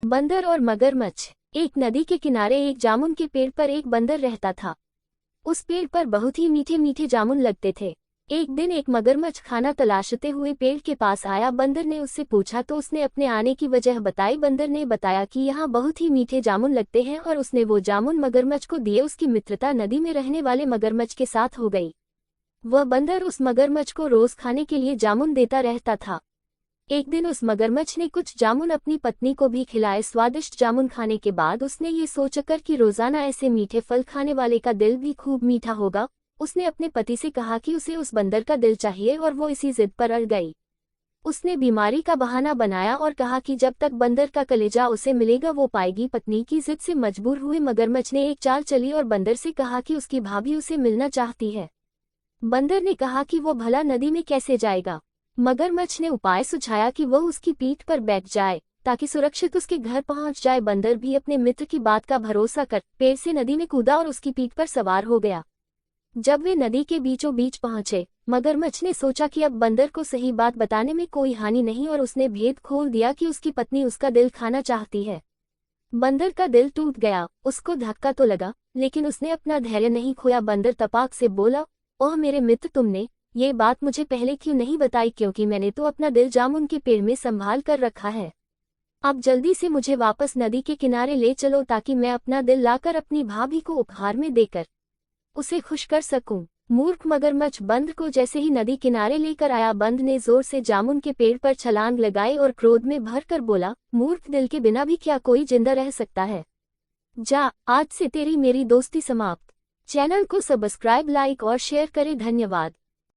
बंदर और मगरमच्छ। एक नदी के किनारे एक जामुन के पेड़ पर एक बंदर रहता था। उस पेड़ पर बहुत ही मीठे मीठे जामुन लगते थे। एक दिन एक मगरमच्छ खाना तलाशते हुए पेड़ के पास आया। बंदर ने उससे पूछा तो उसने अपने आने की वजह बताई। बंदर ने बताया कि यहाँ बहुत ही मीठे जामुन लगते हैं और उसने वो जामुन मगरमच्छ को दिए। उसकी मित्रता नदी में रहने वाले मगरमच्छ के साथ हो गई। वह बंदर उस मगरमच्छ को रोज खाने के लिए जामुन देता रहता था। एक दिन उस मगरमच्छ ने कुछ जामुन अपनी पत्नी को भी खिलाए। स्वादिष्ट जामुन खाने के बाद उसने ये सोचकर कि रोजाना ऐसे मीठे फल खाने वाले का दिल भी खूब मीठा होगा, उसने अपने पति से कहा कि उसे उस बंदर का दिल चाहिए और वो इसी जिद पर अड़ गई। उसने बीमारी का बहाना बनाया और कहा कि जब तक बंदर का कलेजा उसे मिलेगा वो पाएगी। पत्नी की जिद से मजबूर हुए मगरमच्छ ने एक चाल चली और बंदर से कहा कि उसकी भाभी उसे मिलना चाहती है। बंदर ने कहा कि वो भला नदी में कैसे जाएगा। मगरमच्छ ने उपाय सुझाया कि वह उसकी पीठ पर बैठ जाए ताकि सुरक्षित उसके घर पहुंच जाए। बंदर भी अपने मित्र की बात का भरोसा कर पेड़ से नदी में कूदा और उसकी पीठ पर सवार हो गया। जब वे नदी के बीचों बीच पहुंचे, मगरमच्छ ने सोचा कि अब बंदर को सही बात बताने में कोई हानि नहीं और उसने भेद खोल दिया कि उसकी पत्नी उसका दिल खाना चाहती है। बंदर का दिल टूट गया। उसको धक्का तो लगा, लेकिन उसने अपना धैर्य नहीं खोया। बंदर तपाक से बोला, ओह मेरे मित्र, तुमने ये बात मुझे पहले क्यों नहीं बताई, क्योंकि मैंने तो अपना दिल जामुन के पेड़ में संभाल कर रखा है। अब जल्दी से मुझे वापस नदी के किनारे ले चलो ताकि मैं अपना दिल लाकर अपनी भाभी को उपहार में देकर उसे खुश कर सकूं। मूर्ख मगरमच्छ बंद को जैसे ही नदी किनारे लेकर आया, बंद ने जोर से जामुन के पेड़ पर छलांग लगाई और क्रोध में भरकर बोला, मूर्ख, दिल के बिना भी क्या कोई जिंदा रह सकता है? जा, आज से तेरी मेरी दोस्ती समाप्त। चैनल को सब्सक्राइब, लाइक और शेयर करें। धन्यवाद।